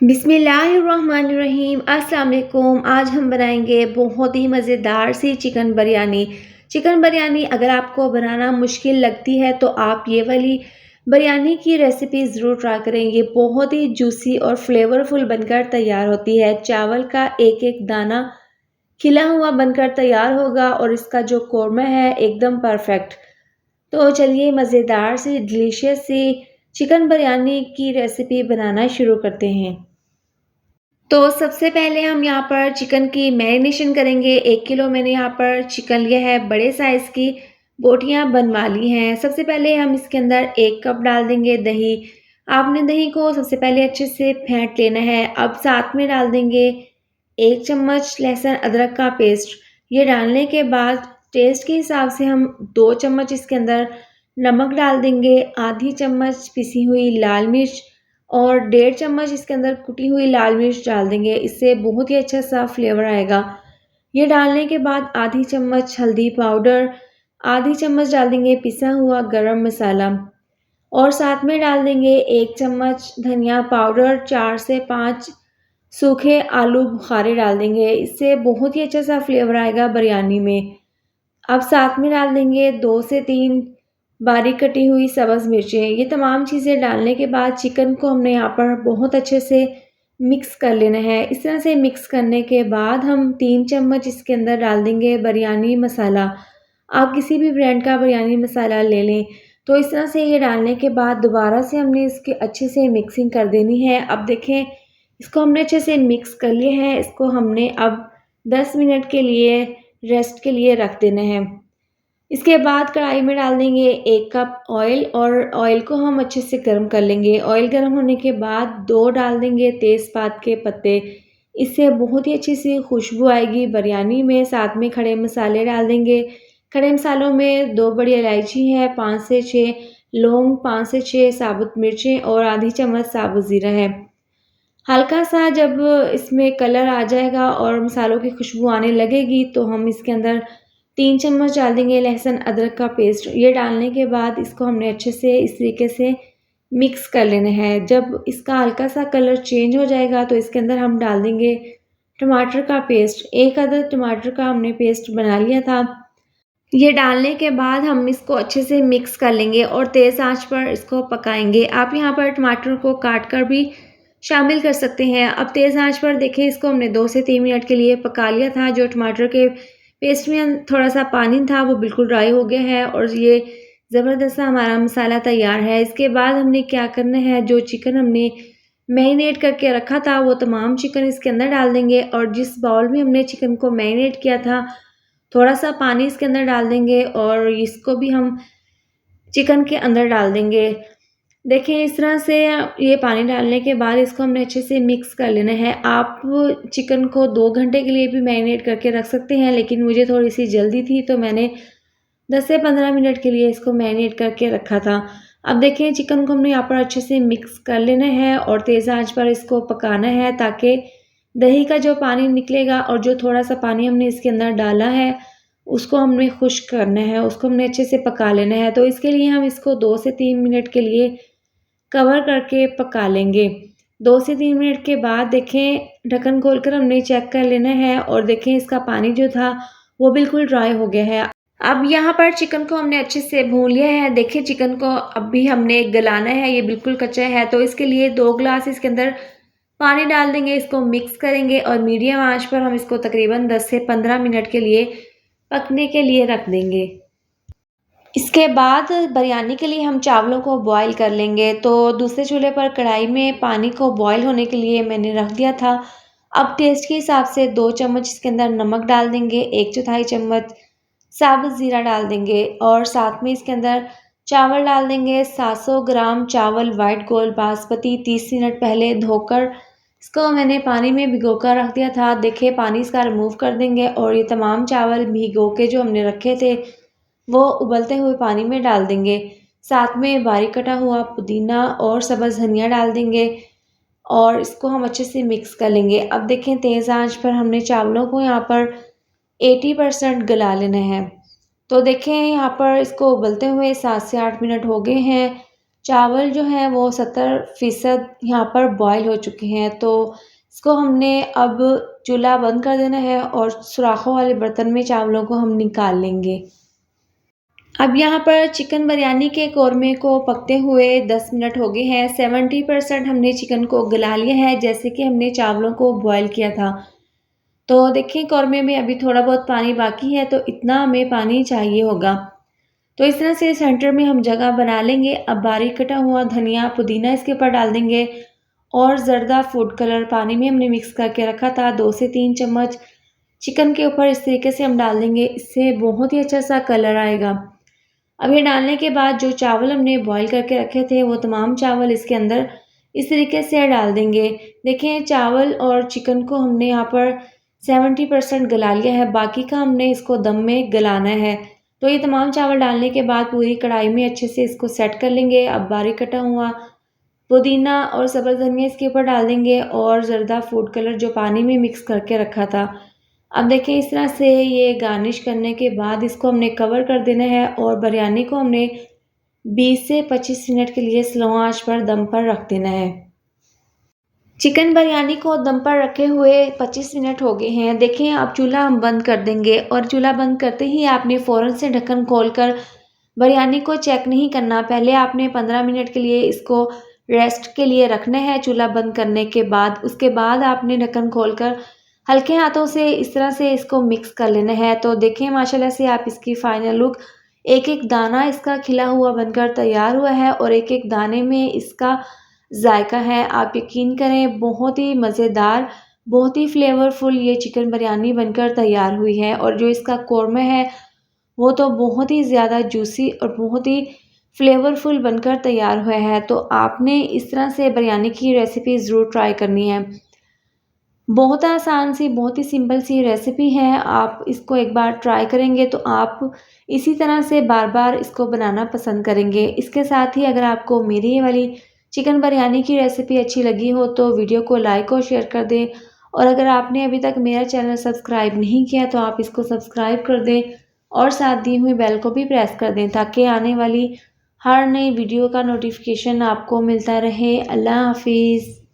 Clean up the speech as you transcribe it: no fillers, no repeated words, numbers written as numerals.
बिस्मिल्लाहिर्रहमानिर्रहीम अस्सलाम वालेकुम। आज हम बनाएंगे बहुत ही मज़ेदार सी चिकन बिरयानी। चिकन बिरयानी अगर आपको बनाना मुश्किल लगती है तो आप ये वाली बिरयानी की रेसिपी ज़रूर ट्राई करें। ये बहुत ही जूसी और फ्लेवरफुल बनकर तैयार होती है। चावल का एक एक दाना खिला हुआ बनकर तैयार होगा और इसका जो कौरमा है एकदम परफेक्ट। तो चलिए मज़ेदार सी डिलीशियस सी चिकन बिरयानी की रेसिपी बनाना शुरू करते हैं। तो सबसे पहले हम यहाँ पर चिकन की मैरिनेशन करेंगे। 1 किलो मैंने यहाँ पर चिकन लिया है, बड़े साइज़ की बोटियाँ बनवा ली हैं। सबसे पहले हम इसके अंदर 1 कप डाल देंगे दही। आपने दही को सबसे पहले अच्छे से फेंट लेना है। अब साथ में डाल देंगे 1 चम्मच लहसुन अदरक का पेस्ट। ये डालने के बाद टेस्ट के हिसाब से हम 2 चम्मच इसके अंदर नमक डाल देंगे, आधी चम्मच पिसी हुई लाल मिर्च और 1.5 चम्मच इसके अंदर कुटी हुई लाल मिर्च डाल देंगे। इससे बहुत ही अच्छा सा फ्लेवर आएगा। ये डालने के बाद आधी चम्मच हल्दी पाउडर, आधी चम्मच डाल देंगे पिसा हुआ गरम मसाला और साथ में डाल देंगे 1 चम्मच धनिया पाउडर, 4 से 5 सूखे आलू बुखारे डाल देंगे। इससे बहुत ही अच्छा सा फ्लेवर आएगा बिरयानी में। अब साथ में डाल देंगे 2 से 3 बारीक कटी हुई सब्ज़ मिर्चें। ये तमाम चीज़ें डालने के बाद चिकन को हमने यहाँ पर बहुत अच्छे से मिक्स कर लेना है। इस तरह से मिक्स करने के बाद हम 3 चम्मच इसके अंदर डाल देंगे बिरयानी मसाला। आप किसी भी ब्रांड का बिरयानी मसाला ले लें। तो इस तरह से ये डालने के बाद दोबारा से हमने इसके अच्छे से मिक्सिंग कर देनी है। अब देखें इसको हमने अच्छे से मिक्स कर लिया है। इसको हमने अब 10 मिनट के लिए रेस्ट के लिए रख देना है। इसके बाद कढ़ाई में डाल देंगे 1 कप ऑयल और ऑयल को हम अच्छे से गर्म कर लेंगे। ऑयल गर्म होने के बाद 2 डाल देंगे तेज़पात के पत्ते। इससे बहुत ही अच्छी सी खुशबू आएगी बिरयानी में। साथ में खड़े मसाले डाल देंगे। खड़े मसालों में 2 बड़ी इलायची है, 5 से 6 लौंग, 5 से 6 साबुत मिर्चें और आधी चम्मच साबुत ज़ीरा है। हल्का सा जब इसमें कलर आ जाएगा और मसालों की खुशबू आने लगेगी तो हम इसके अंदर 3 चम्मच डाल देंगे लहसुन अदरक का पेस्ट। ये डालने के बाद इसको हमने अच्छे से इस तरीके से मिक्स कर लेना है। जब इसका हल्का सा कलर चेंज हो जाएगा तो इसके अंदर हम डाल देंगे टमाटर का पेस्ट। 1 अदद टमाटर का हमने पेस्ट बना लिया था। ये डालने के बाद हम इसको अच्छे से मिक्स कर लेंगे और तेज़ आंच पर इसको पकाएंगे। आप यहाँ पर टमाटर को काट कर भी शामिल कर सकते हैं। अब तेज़ आंच पर देखें इसको हमने 2 से 3 मिनट के लिए पका लिया था। जो टमाटर के पेस्ट में थोड़ा-सा पानी था वो बिल्कुल ड्राई हो गया है और ये ज़बरदस्त सा हमारा मसाला तैयार है। इसके बाद हमने क्या करना है, जो चिकन हमने मैरिनेट करके रखा था वो तमाम चिकन इसके अंदर डाल देंगे और जिस बाउल में हमने चिकन को मैरिनेट किया था थोड़ा-सा पानी इसके अंदर डाल देंगे और इसको भी हम चिकन के अंदर डाल देंगे। देखिए इस तरह से ये पानी डालने के बाद इसको हमने अच्छे से मिक्स कर लेना है। आप चिकन को 2 घंटे के लिए भी मैरिनेट करके रख सकते हैं, लेकिन मुझे थोड़ी-सी जल्दी थी तो मैंने 10 से 15 मिनट के लिए इसको मैरिनेट करके रखा था। अब देखें चिकन को हमने यहाँ पर अच्छे से मिक्स कर लेना है और तेज़ आंच पर इसको पकाना है ताकि दही का जो पानी निकलेगा और जो थोड़ा-सा पानी हमने इसके अंदर डाला है उसको हमने खुश्क करना है, उसको हमने अच्छे से पका लेना है। तो इसके लिए हम इसको 2 से 3 मिनट के लिए कवर करके पका लेंगे। 2 से 3 मिनट के बाद देखें ढक्कन खोलकर हमने चेक कर लेना है और देखें इसका पानी जो था वो बिल्कुल ड्राई हो गया है। अब यहाँ पर चिकन को हमने अच्छे से भून लिया है। देखिए चिकन को अब भी हमने गलाना है, ये बिल्कुल कच्चा है तो इसके लिए 2 ग्लास इसके अंदर पानी डाल देंगे, इसको मिक्स करेंगे और मीडियम आंच पर हम इसको तकरीबन 10 से 15 मिनट के लिए पकने के लिए रख देंगे। इसके बाद बिरयानी के लिए हम चावलों को बॉईल कर लेंगे। तो दूसरे चूल्हे पर कढ़ाई में पानी को बॉईल होने के लिए मैंने रख दिया था। अब टेस्ट के हिसाब से 2 चम्मच इसके अंदर नमक डाल देंगे, 1/4 चम्मच साबुत ज़ीरा डाल देंगे और साथ में इसके अंदर चावल डाल देंगे। 700 ग्राम चावल वाइट गोल्ड बासमती 30 मिनट पहले धोकर इसको मैंने पानी में भिगोकर रख दिया था। देखिए पानी इसका रिमूव कर देंगे और ये तमाम चावल भिगो के जो हमने रखे थे वो उबलते हुए पानी में डाल देंगे। साथ में बारीक कटा हुआ पुदीना और सब्ज़ धनिया डाल देंगे और इसको हम अच्छे से मिक्स कर लेंगे। अब देखें तेज़ आंच पर हमने चावलों को यहाँ पर 80% गला लेना है। तो देखें यहाँ पर इसको उबलते हुए 7 से 8 मिनट हो गए हैं। चावल जो है वो 70% यहाँ पर बॉयल हो चुके हैं। तो इसको हमने अब चूल्हा बंद कर देना है और सुराखों वाले बर्तन में चावलों को हम निकाल लेंगे। अब यहाँ पर चिकन बिरयानी के कौरमे को पकते हुए 10 मिनट हो गए हैं। 70% हमने चिकन को गला लिया है, जैसे कि हमने चावलों को बॉयल किया था। तो देखिए कौरमे में अभी थोड़ा बहुत पानी बाकी है, तो इतना हमें पानी चाहिए होगा। तो इस तरह से सेंटर में हम जगह बना लेंगे। अब बारीक कटा हुआ धनिया, पुदीना इसके ऊपर डाल देंगे और ज़र्दा फूड कलर पानी में हमने मिक्स करके रखा था 2 से 3 चम्मच चिकन के ऊपर इस तरीके से हम डाल देंगे। इससे बहुत ही अच्छा सा कलर आएगा। अब ये डालने के बाद जो चावल हमने बॉईल करके रखे थे वो तमाम चावल इसके अंदर इस तरीके से डाल देंगे। देखें चावल और चिकन को हमने यहाँ पर 70% गला लिया है, बाकी का हमने इसको दम में गलाना है। तो ये तमाम चावल डालने के बाद पूरी कढ़ाई में अच्छे से इसको सेट कर लेंगे। अब बारीक कटा हुआ पुदीना और सब्ज़ धनिया इसके ऊपर डाल देंगे और ज़र्दा फूड कलर जो पानी में मिक्स करके रखा था। अब देखिए इस तरह से ये गार्निश करने के बाद इसको हमने कवर कर देना है और बिरयानी को हमने 20 से 25 मिनट के लिए स्लो आंच पर दम पर रख देना है। चिकन बिरयानी को दम पर रखे हुए 25 मिनट हो गए हैं। देखें अब चूल्हा हम बंद कर देंगे और चूल्हा बंद करते ही आपने फ़ौरन से ढक्कन खोलकर बिरयानी को चेक नहीं करना। पहले आपने 15 मिनट के लिए इसको रेस्ट के लिए रखना है चूल्हा बंद करने के बाद। उसके बाद आपने ढक्कन खोलकर हल्के हाथों से इस तरह से इसको मिक्स कर लेना है। तो देखें माशाल्लाह से आप इसकी फाइनल लुक, एक-एक दाना इसका खिला हुआ बनकर तैयार हुआ है और एक-एक दाने में इसका जायका है। आप यकीन करें बहुत ही मज़ेदार, बहुत ही फ्लेवरफुल ये चिकन बिरयानी बनकर तैयार हुई है और जो इसका कौरमा है वो तो बहुत ही ज़्यादा जूसी और बहुत ही फ्लेवरफुल बनकर तैयार हुआ है। तो आपने इस तरह से बिरयानी की रेसिपी ज़रूर ट्राई करनी है। बहुत आसान सी, बहुत ही सिंपल सी रेसिपी है। आप इसको एक बार ट्राई करेंगे तो आप इसी तरह से बार-बार इसको बनाना पसंद करेंगे। इसके साथ ही अगर आपको मेरी ये वाली चिकन बिरयानी की रेसिपी अच्छी लगी हो तो वीडियो को लाइक और शेयर कर दें और अगर आपने अभी तक मेरा चैनल सब्सक्राइब नहीं किया तो आप इसको सब्सक्राइब कर दें और साथ दी हुई बेल को भी प्रेस कर दें ताकि आने वाली हर नई वीडियो का नोटिफिकेशन आपको मिलता रहे। अल्लाह हाफ़िज़।